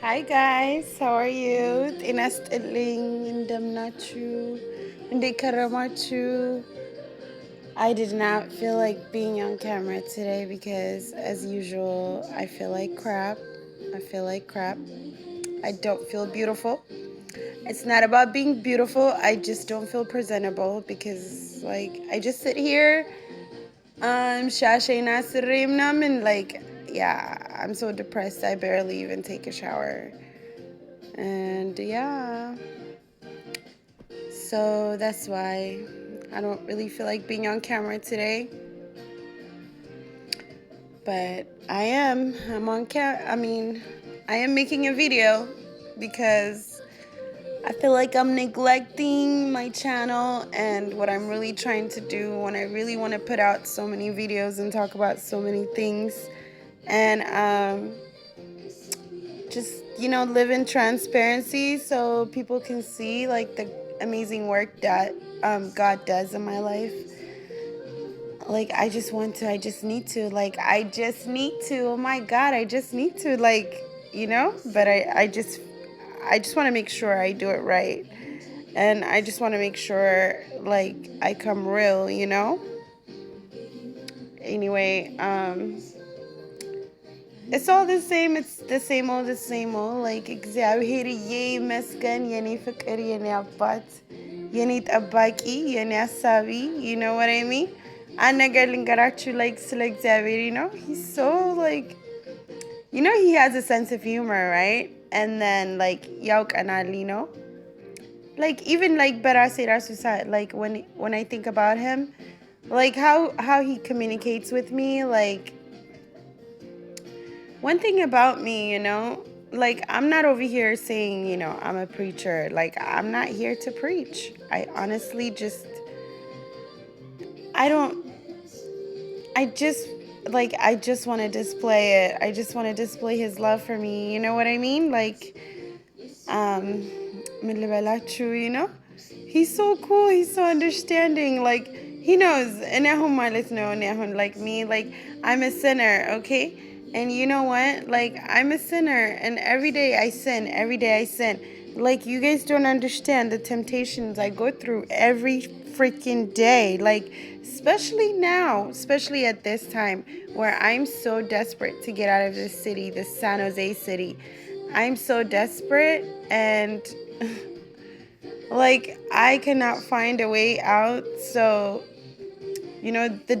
Hi guys, how are you? ጤና ይስጥልኝ እንደምናችሁ እንዴት ከረማችሁ? I did not feel like being on camera today because as usual I feel like crap. I don't feel beautiful. It's not about being beautiful. I just don't feel presentable because like I just sit here ሻሸና ስሬ ምናምን like yeah, I'm so depressed I barely even take a shower. And yeah, so that's why I don't really feel like being on camera today. But I'm on I am making a video because I feel like I'm neglecting my channel and what I'm really trying to do when I really want to put out so many videos and talk about so many things. And just live in transparency so people can see like the amazing work that God does in my life. Like I just need to oh my God, I just need to but I just want to make sure I do it right, and I just want to make sure like I come real. Anyway, it's all the same. It's the same old. Like እግዚአብሔርዬ ይመስገን የኔ ፍቅር የኔ አባት የኔ ጠባቂ የኔ አሳቢ. You know what I mean? አንድ ነገር ልንገራችሁ like ስለ እግዚአብሔር, he's so like, he has a sense of humor, right? And then like ያውቀናል, like even like በራሴ ራሱ like when I think about him, like how he communicates with me. Like one thing about me, like I'm not over here saying, I'm a preacher. Like I'm not here to preach. I honestly just I don't I just want to display it. I just want to display his love for me. You know what I mean? Like ምን ልበላችሁ, he's so cool, he's so understanding. Like he knows. እኔ አሁን ማለት ነው እኔ አሁን like me, like I'm a sinner, okay? And you know what? Like I'm a sinner and every day I sin. Like you guys don't understand the temptations I go through every freaking day. Like especially now, especially at this time where I'm so desperate to get out of this city, this San Jose city. I'm so desperate and like I cannot find a way out. So the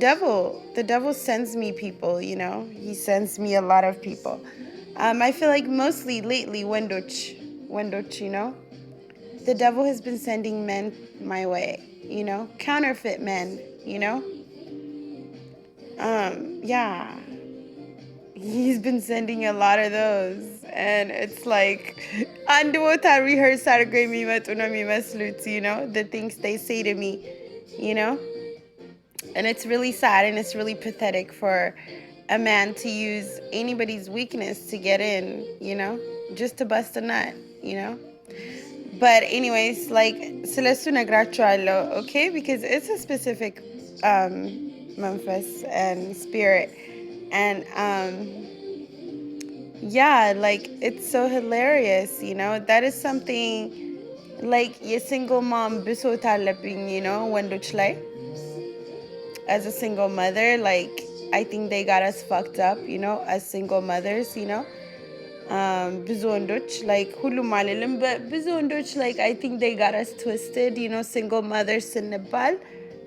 devil sends me people. He sends me a lot of people. I feel like mostly lately wendoch, the devil has been sending men my way, counterfeit men, yeah, he's been sending a lot of those. And it's like አንድ ቦታ rehearse አድርገው የሚመጡ ነው የሚመስሉት, the things they say to me, and it's really sad and it's really pathetic for a man to use anybody's weakness to get in, just to bust a nut, But anyways, like ስለሱ ነግራችኋለሁ, okay? Because it's a specific መንፈስ and spirit. And yeah, like it's so hilarious, that is something like your single mom ብሶት አለብኝ, ወንዶች ላይ. As a single mother, like I think they got us fucked up, as single mothers, ብዙ ወንዶች like ሁሉም አልልም, but ብዙ ወንዶች like I think they got us twisted, single mothers ስንባል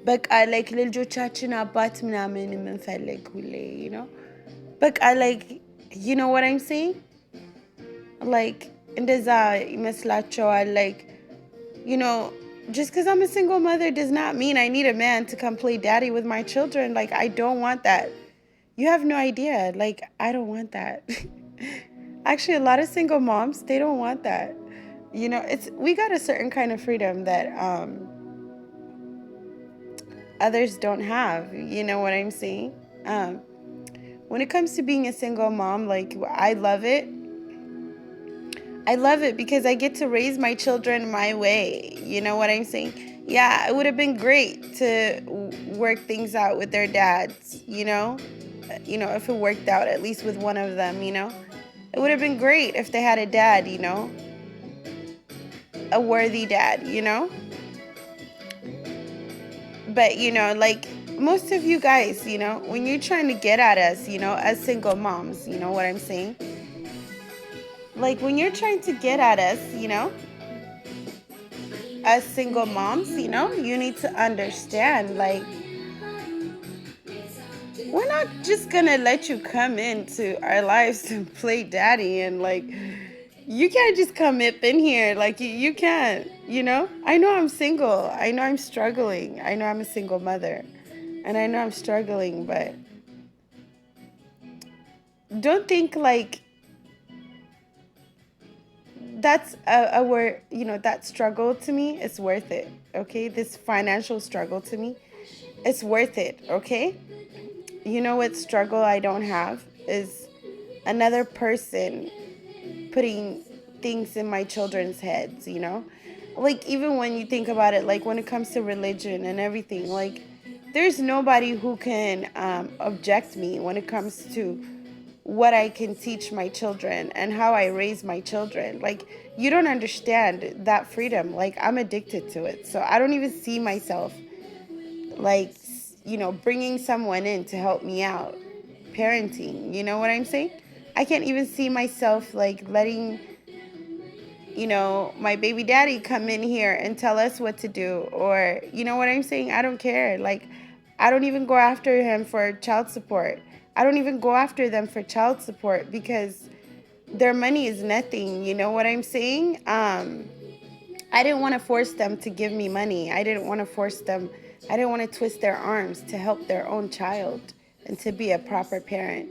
በቃ like ለልጆቻችን አባት ምናምን የምንፈልግ ሁሌ, በቃ like you know what I'm saying? Like እንደዛ ይመስላቸዋል. Like just because I'm a single mother does not mean I need a man to come play daddy with my children. Like I don't want that. You have no idea. Like I don't want that. Actually, a lot of single moms, they don't want that. We got a certain kind of freedom that others don't have. You know what I'm saying? When it comes to being a single mom, like I love it. I love it because I get to raise my children my way. You know what I'm saying? Yeah, it would have been great to work things out with their dads, if it worked out, at least with one of them, It would have been great if they had a dad, you know, a worthy dad, you know. But, you know, like most of you guys, you know, when you're trying to get at us, you know, as single moms, you know what I'm saying? Like when you're trying to get at us, you know, as single moms, you know, you need to understand, like, we're not just gonna let you come into our lives and play daddy, and like you can't just come up in here, like you can't, you know. I know I'm single, I know I'm struggling, I know I'm a single mother, and I know I'm struggling, but don't think like that's a word, you know, that struggle to me is worth it, okay? This financial struggle to me, it's worth it, okay? You know what struggle I don't have is another person putting things in my children's heads, you know? Like, even when you think about it, like when it comes to religion and everything, like there's nobody who can object me when it comes to what I can teach my children and how I raise my children. Like, you don't understand that freedom. Like, I'm addicted to it. So I don't even see myself, like, you know, bringing someone in to help me out parenting. You know what I'm saying? I can't even see myself, like, letting, you know, my baby daddy come in here and tell us what to do. Or, you know what I'm saying? I don't care. Like, I don't even go after him for child support. I don't even go after them for child support because their money is nothing. You know what I'm saying? I didn't want to force them to give me money. I didn't want to force them. I didn't want to twist their arms to help their own child and to be a proper parent.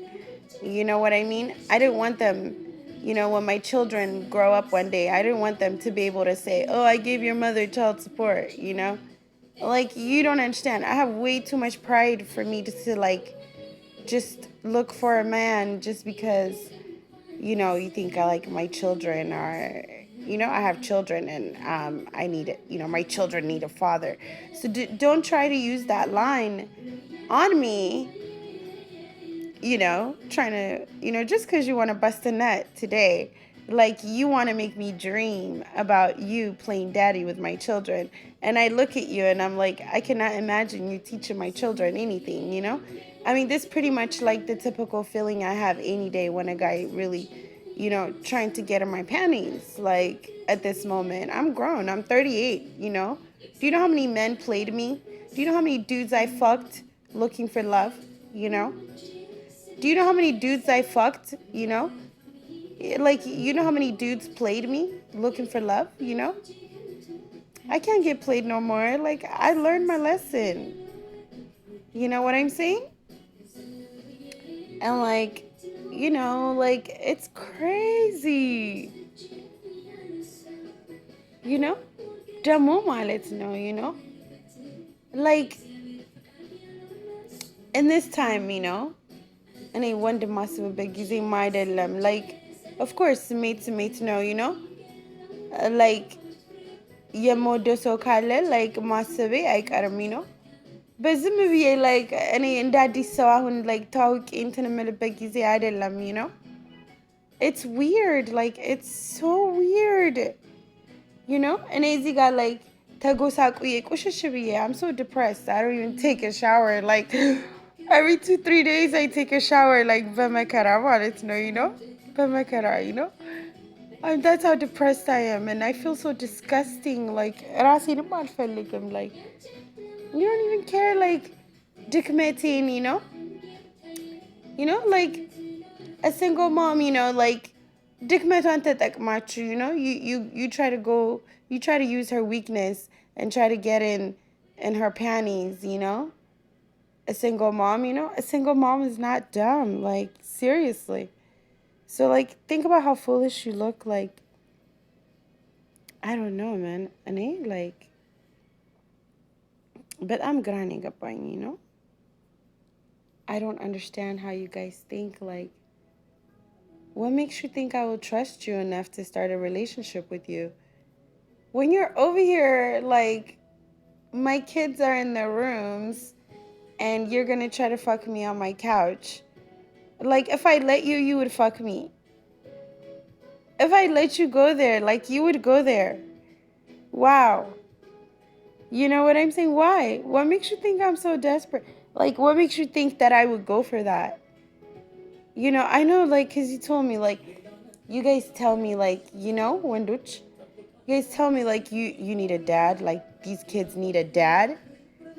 You know what I mean? I didn't want them, you know, when my children grow up one day, I didn't want them to be able to say, oh, I gave your mother child support, you know? Like, you don't understand. I have way too much pride for me to like, just look for a man just because, you know, you think I like my children are, you know, I have children and I need it, you know, my children need a father. So don't try to use that line on me, you know, trying to, you know, just because you want to bust a nut today, like you want to make me dream about you playing daddy with my children. And I look at you and I'm like, I cannot imagine you teaching my children anything, you know? I mean, this pretty much like the typical feeling I have any day when a guy really, you know, trying to get in my panties. Like at this moment, I'm grown, I'm 38, you know? Do you know how many men played me? Do you know how many dudes I fucked looking for love, you know? Do you know how many dudes I fucked, you know? Like, you know how many dudes played me looking for love, you know? I can't get played no more. Like, I learned my lesson. You know what I'm saying? And, like, you know, like, it's crazy. You know? ደግሞ ማለት ነው, you know? Like, in this time, you know? እኔ ወንድ ማስብበት ጊዜም አይደለም. Like, of course, ስሜት ነው, you know? Like, የምወደው ሰው ካለ like ማሰቤ አይቀርም ነው። በዝም ብዬ like እኔ እንደ አዲስ ሰው አሁን like ታውቂ እንትን የምልበት ጊዜ አይደለም, you know? It's weird, like it's so weird, you know? እኔ እዚህ ጋር like ተጎሳቁዬ ቁሽሽ ብዬ I'm so depressed. I don't even take a shower like every 2-3 days I take a shower like በመከራ ማለት ነው, you know? በመከራ, you know? That's how depressed I am, and I feel so disgusting. Like, ራሴንም አልፈልግም. Like, you don't even care. Like, ድክመቴን, you know? You know, like a single mom, you know, like ድክመቷን ተጠቅማችሁ, you know, you try to go, you try to use her weakness and try to get in her panties, you know? A single mom, you know, a single mom is not dumb. Like, seriously. So, like, think about how foolish you look. Like, I don't know, man. And like, but I'm grinding up on, you know? I don't understand how you guys think. Like, what makes you think I will trust you enough to start a relationship with you? When you're over here, like, my kids are in their rooms and you're gonna try to fuck me on my couch. Like, if I let you, you would fuck me. If I let you go there, like you would go there. Wow. You know what I'm saying? Why? What makes you think I'm so desperate? Like, what makes you think that I would go for that? You know, I know, like, because you told me, like, you guys tell me, like, you know, Wenduch, you guys tell me, like, you need a dad. Like, these kids need a dad.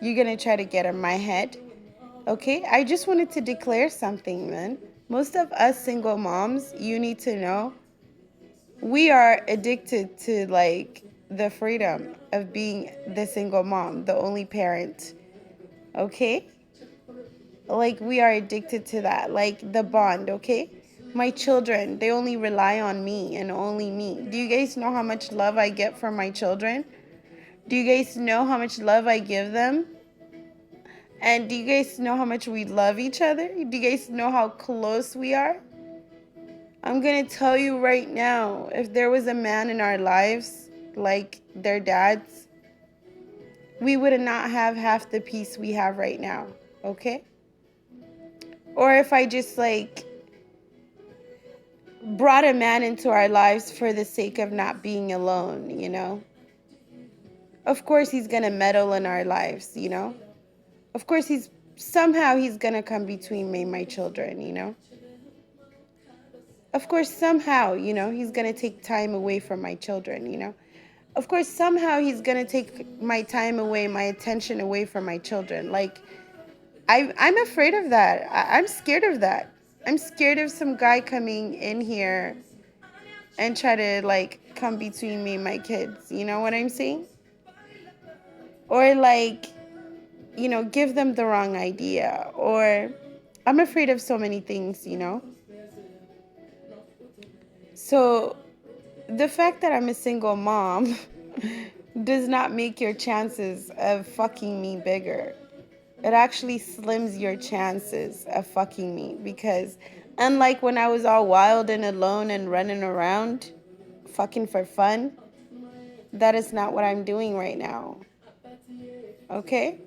You're going to try to get in my head. Okay? I just wanted to declare something, man. Most of us single moms, you need to know, we are addicted to, like, the freedom of being the single mom, the only parent. Okay? Like, we are addicted to that, like the bond. Okay, my children, they only rely on me and only me. Do you guys know how much love I get from my children? Do you guys know how much love I give them? And do you guys know how much we love each other? Do you guys know how close we are? I'm gonna tell you right now, if there was a man in our lives like their dads, we would not have half the peace we have right now. Okay? Or if I just, like, brought a man into our lives for the sake of not being alone, you know? Of course he's gonna meddle in our lives, you know? Of course he's gonna come between me and my children, you know? Of course somehow, you know, he's gonna take time away from my children, you know? Of course somehow he's gonna take my time away, my attention away from my children. Like, I'm afraid of that. I'm scared of that. I'm scared of some guy coming in here and try to, like, come between me and my kids. You know what I'm saying? Or, like, you know, give them the wrong idea. Or I'm afraid of so many things, you know? So the fact that I'm a single mom does not make your chances of fucking me bigger. It actually slims your chances of fucking me, because unlike when I was all wild and alone and running around fucking for fun, that is not what I'm doing right now. Okay?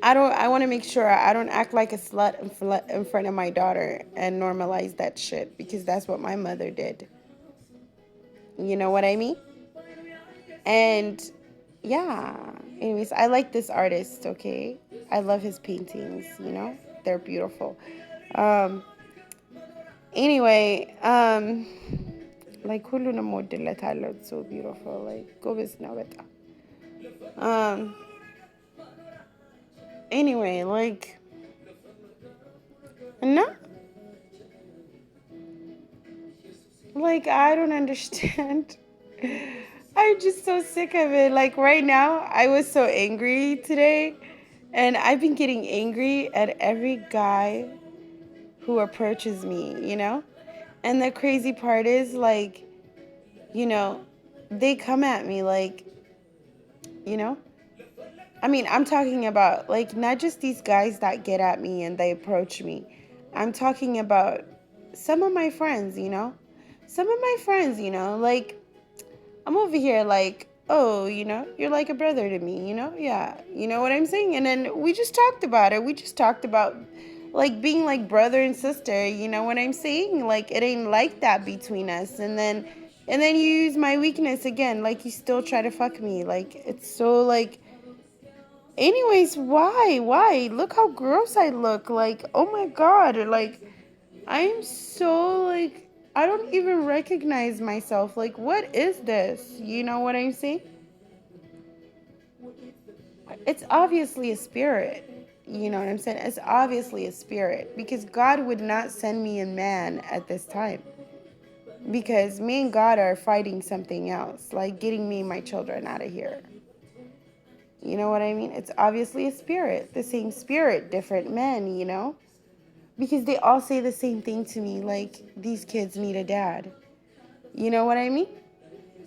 I want to make sure I don't act like a slut in front of my daughter and normalize that shit, because that's what my mother did. You know what I mean? And yeah, anyways, I like this artist, okay? I love his paintings, you know? They're beautiful. Um anyway, like ሁሉንም እወድለታለሁ. It's so beautiful. Like ጎበዝ ነው በጣም. Anyway, like, no, like, I don't understand. I'm just so sick of it. Like, right now, I was so angry today, and I've been getting angry at every guy who approaches me, you know? And the crazy part is, like, you know, they come at me, like, you know? I mean, I'm talking about, like, not just these guys that get at me and they approach me. I'm talking about some of my friends, you know? Some of my friends, you know, like, I'm over here like, oh, you know, you're like a brother to me, you know? Yeah, you know what I'm saying? And then we just talked about it. We just talked about, like, being like brother and sister, you know what I'm saying? Like, it ain't like that between us. And then you use my weakness again, like, you still try to fuck me. Like, it's so, like, anyways, why? Look how gross I look. Like, oh my God. Like, I'm so, like, I don't even recognize myself. Like, what is this? You know what I'm saying? It's obviously a spirit. You know what I'm saying? It's obviously a spirit, because God would not send me a man at this time. Because me and God are fighting something else, like getting me and my children out of here. You know what I mean? It's obviously a spirit. The same spirit, different men, you know? Because they all say the same thing to me, like, these kids need a dad. You know what I mean?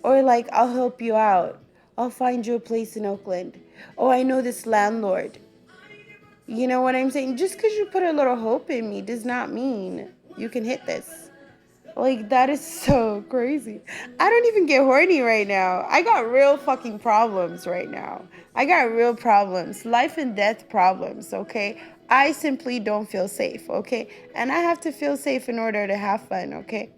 Or like, I'll help you out. I'll find you a place in Oakland. Oh, I know this landlord. You know what I'm saying? Just because you put a little hope in me does not mean you can hit this. Like, that is so crazy. I don't even get horny right now. I got real fucking problems right now. I got real problems. Life and death problems, okay? I simply don't feel safe, okay? And I have to feel safe in order to have fun, okay?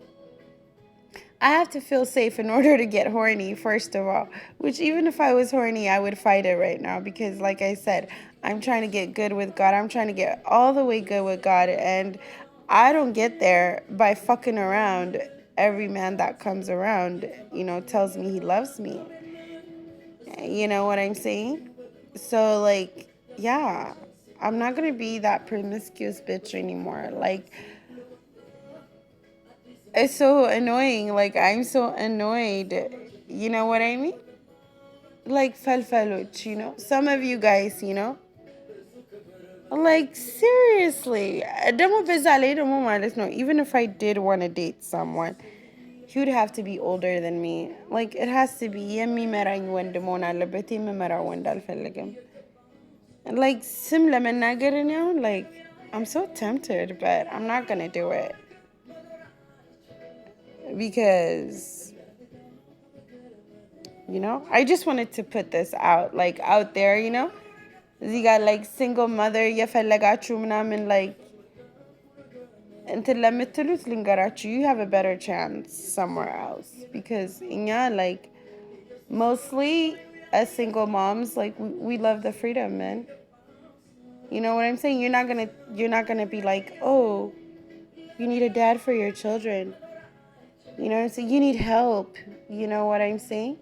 I have to feel safe in order to get horny, first of all. Which, even if I was horny, I would fight it right now because, like I said, I'm trying to get good with God. I'm trying to get all the way good with God. And I don't get there by fucking around. Every man that comes around, tells me he loves me. You know what I'm saying? So, like, yeah, I'm not going to be that promiscuous bitch anymore. Like, it's so annoying. Like, I'm so annoyed. You know what I mean? Like, falfaluch, Some of you guys, Like, seriously. ደግሞ በዛ ላይ ደግሞ ማለት ነው, even if I did want to date someone, he would have to be older than me. Like, it has to be የሚመራኝ ወንድ መሆን አለበት. የምመራው ወንድ አልፈልግም. Like, ስም ለመናገር እኔ አሁን, like, I'm so tempted, but I'm not gonna do it. Because, I just wanted to put this out, like, out there, You got, like, single mother, የፈለጋችሁ ምናምን, like, እንትን ለምትሉት ልንገራችሁ, you have a better chance somewhere else. Because like, mostly as single moms, like, we love the freedom, man. You know what I'm saying? You're not gonna be like, oh, you need a dad for your children. You know what I'm saying? You need help. You know what I'm saying?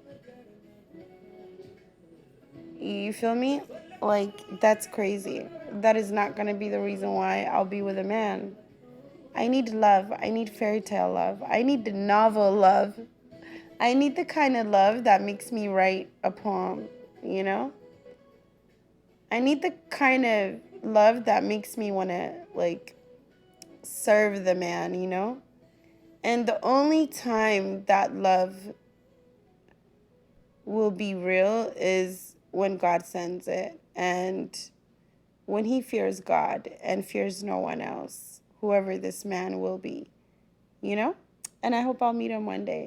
You feel me? Like, that's crazy. That is not gonna be the reason why I'll be with a man. I need love. I need fairy tale love. I need the novel love. I need the kind of love that makes me write a poem, I need the kind of love that makes me want to, like, serve the man, And the only time that love will be real is when God sends it, and when he fears God and fears no one else, whoever this man will be, And I hope I'll meet him one day.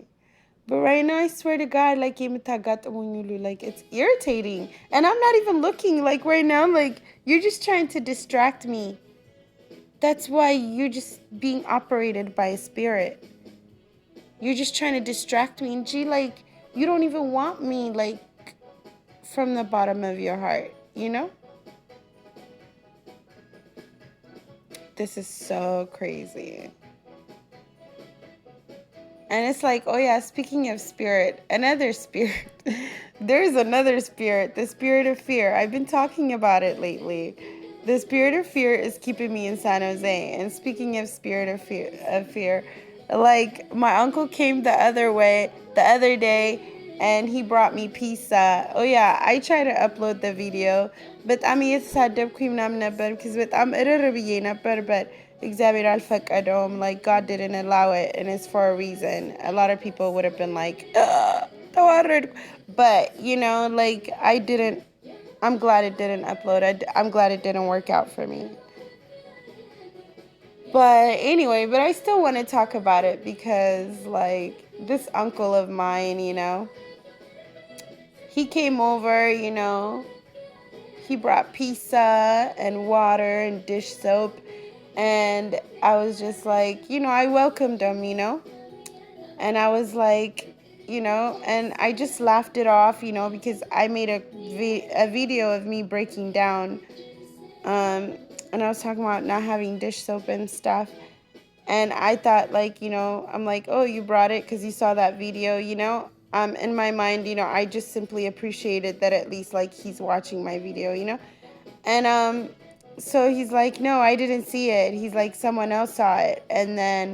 But right now, I swear to God, like, like, it's irritating. And I'm not even looking. Like, right now, like, you're just trying to distract me. That's why you're just being operated by a spirit. You're just trying to distract me. And gee, like, you don't even want me, like, from the bottom of your heart, This is so crazy. And it's like, oh yeah, speaking of spirit, another spirit. There's another spirit, the spirit of fear. I've been talking about it lately. The spirit of fear is keeping me in San Jose. And speaking of spirit of fear, like, my uncle came the other day, and he brought me pizza. Oh yeah, I tried to upload the video, but እየተሳደብኩኝ ምናምን ነበር because በጣም እርር ብዬ ነበር, but እግዚአብሔር አልፈቀደውም. Like, God didn't allow it, and it's for a reason. A lot of people would have been like, but like, I'm glad it didn't upload. I'm glad it didn't work out for me. But anyway, but I still want to talk about it because, like, this uncle of mine, he came over, he brought pizza and water and dish soap. And I was just like, I welcomed him, And I was like, and I just laughed it off, because I made a video of me breaking down. And I was talking about not having dish soap and stuff. And I thought, like, I'm like, oh, you brought it because you saw that video, In my mind, I just simply appreciated that at least, like, he's watching my video, And so he's like, no, I didn't see it. He's like, someone else saw it. And then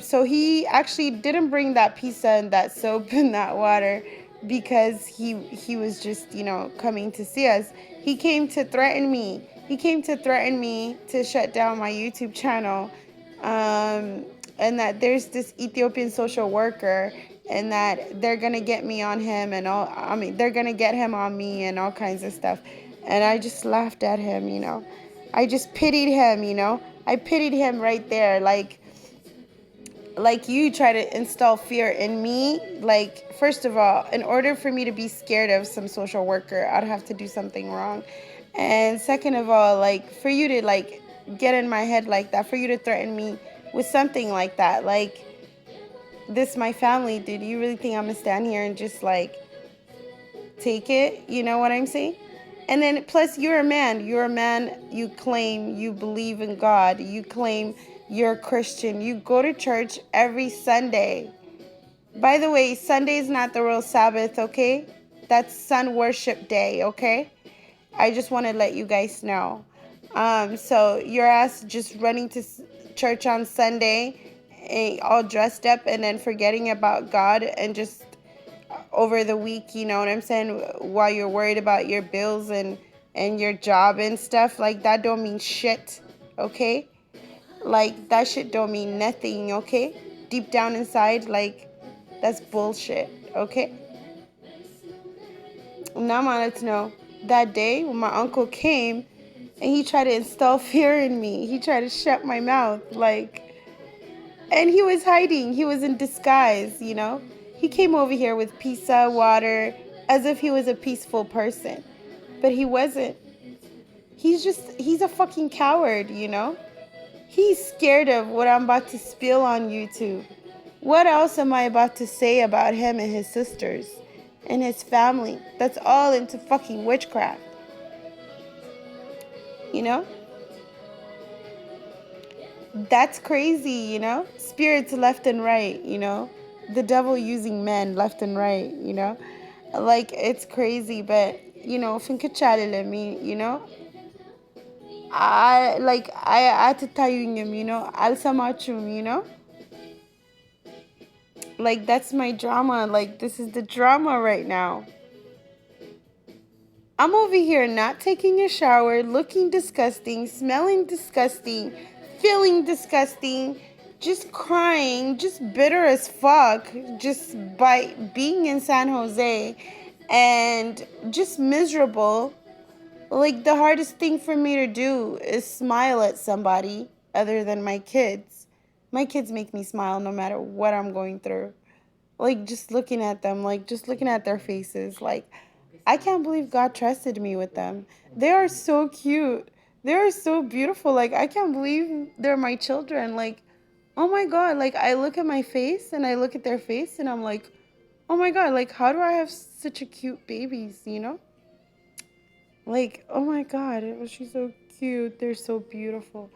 so he actually didn't bring that pizza and that soap and that water because he was just, coming to see us. He came to threaten me. He came to threaten me to shut down my YouTube channel. And that there's this Ethiopian social worker, and that they're going to get me on him and all. They're going to get him on me and all kinds of stuff. And I just laughed at him, I just pitied him, I pitied him right there. Like, you try to install fear in me. Like, first of all, in order for me to be scared of some social worker, I'd have to do something wrong. And second of all, like, for you to, like, get in my head like that, for you to threaten me with something like that, like, this my family, dude. You really think I'm gonna stand here and just like take it? You know what I'm saying? And then plus you're a man. You're a man. You claim you believe in God. You claim you're a Christian. You go to church every Sunday. By the way, Sunday is not the real Sabbath, okay? That's sun worship day, okay? I just want to let you guys know. So your ass just running to church on Sunday, all dressed up, and then forgetting about God, and just over the week, you know what I'm saying? While you're worried about your bills and your job and stuff, like that don't mean shit, okay? Like that shit don't mean nothing, okay? Deep down inside, like that's bullshit, okay? Now I'm gonna let you know. That day when my uncle came and he tried to instill fear in me, he tried to shut my mouth, like, and he was hiding. He was in disguise, you know? He came over here with pizza, water, as if he was a peaceful person. But he wasn't. He's a fucking coward, you know? He's scared of what I'm about to spill on YouTube. What else am I about to say about him and his sisters and his family? That's all into fucking witchcraft. You know? That's crazy, you know? Spirits left and right, you know? The devil using men left and right, you know? Like, it's crazy, but, you know, me, you know? I atatayunyum, you know? Alsamachum, you know? Like, that's my drama. Like, this is the drama right now. I'm over here not taking a shower, looking disgusting, smelling disgusting, feeling disgusting, just crying, just bitter as fuck, just by being in San Jose, and just miserable. Like, the hardest thing for me to do is smile at somebody other than my kids. My kids make me smile no matter what I'm going through. Like, just looking at them, like, just looking at their faces, like, I can't believe God trusted me with them. They are so cute. They are so beautiful. Like, I can't believe they're my children. Like, oh my God. Like, I look at my face and I look at their face and I'm like, oh my God. Like, how do I have such a cute babies, you know? Like, oh my God. She's so cute. They're so beautiful.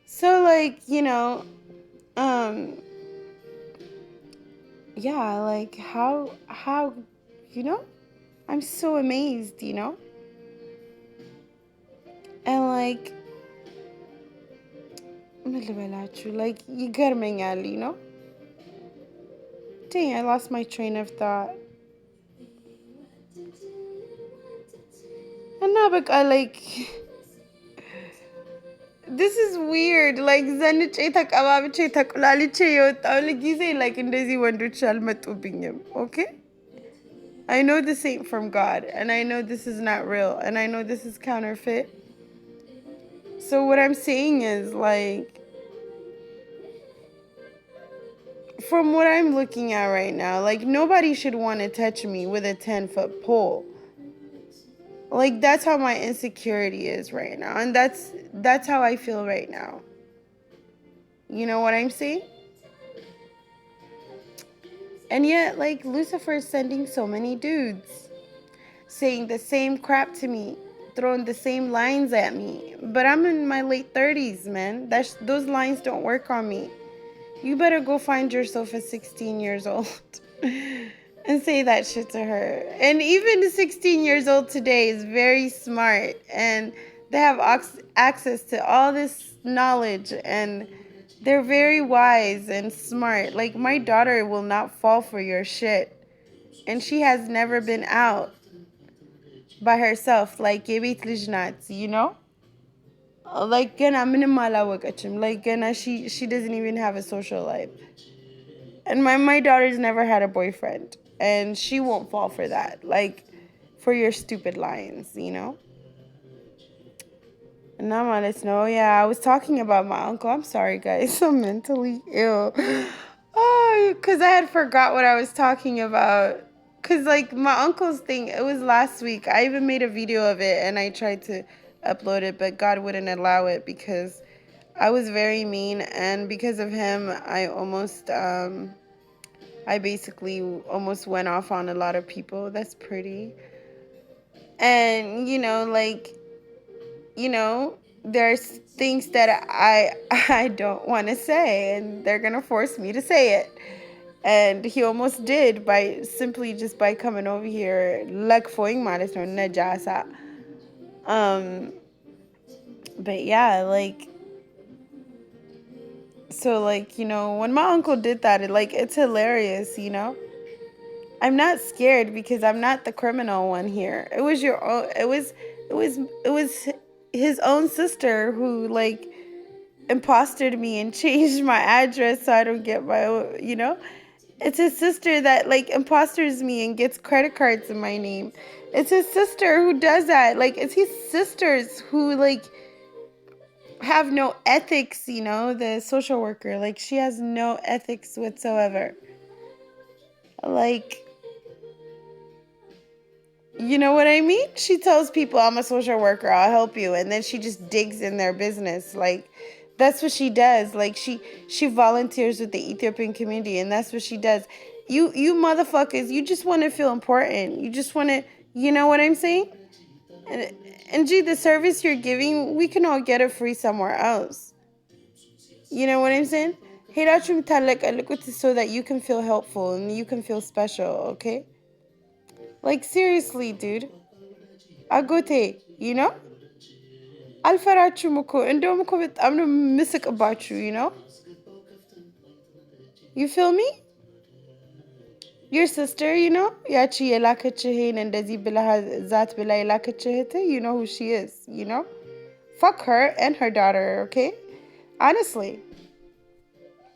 So, like, you know, yeah, like, how, you know? I'm so amazed, you know? And like, like, ይገርመኛል, you know? Dang, I lost my train of thought. And now, but I like, this is weird. Like, ዘንጬ ተቀባብቼ ተቆላልቼ የወጣው ጊዜ like እንደዚህ ወንዶች አልመጡብኝም, okay? I know this ain't from God, and I know this is not real, and I know this is counterfeit. So what I'm saying is, like, from what I'm looking at right now, like, nobody should want to touch me with a 10-foot pole. Like, that's how my insecurity is right now, and that's how I feel right now. You know what I'm saying? And yet, like, Lucifer is sending so many dudes saying the same crap to me, throwing the same lines at me. But I'm in my late 30s, man. Those lines don't work on me. You better go find yourself a 16 years old and say that shit to her. And even 16 years old today is very smart, and they have access to all this knowledge, and they're very wise and smart. Like, my daughter will not fall for your shit, and she has never been out by herself. Like, የቤት ልጅ ናት, you know? Like, ገና ምንም አላወቀችም. Like, ገና she doesn't even have a social life. And my daughter's never had a boyfriend, and she won't fall for that. Like, for your stupid lines, you know? And now I'm honest, no, yeah, I was talking about my uncle. I'm sorry, guys. I'm mentally ill. Oh, because I had forgot what I was talking about. Because, like, my uncle's thing, it was last week. I even made a video of it, and I tried to upload it, but God wouldn't allow it because I was very mean, and because of him, I basically almost went off on a lot of people. That's pretty. And, there's things that I don't want to say, and they're going to force me to say it. And he almost did by simply just by coming over here. Lekfoing ማለት ነው ነጃሳ. But yeah, so when my uncle did that, it's hilarious. I'm not scared because I'm not the criminal one here. It was your own, it was his own sister who impostered me and changed my address so I don't get my. It's his sister that imposters me and gets credit cards in my name. It's his sister who does that. It's his sisters who have no ethics. The social worker, she has no ethics whatsoever. Like, you know what I mean? She tells people, I'm a social worker, I'll help you, and then she just digs in their business. That's what she does. She volunteers with the Ethiopian community, and that's what she does. You motherfuckers, you just want to feel important. You just want to, you know what I'm saying? And gee, the service you're giving, we can all get it free somewhere else. You know what I'm saying? ሄዳችሁም ታለቀልቁት so that you can feel helpful and you can feel special, okay? Seriously, dude. አጎቴ, አልፈራችሁም እኮ እንደውም እኮ በጣም ነው የምስቅባችሁ, You feel me? Your sister, ያቺ የላከችህን እንደዚህ ብላ ዛት ብላ የላከችህት, you know who she is, Fuck her and her daughter, okay? Honestly.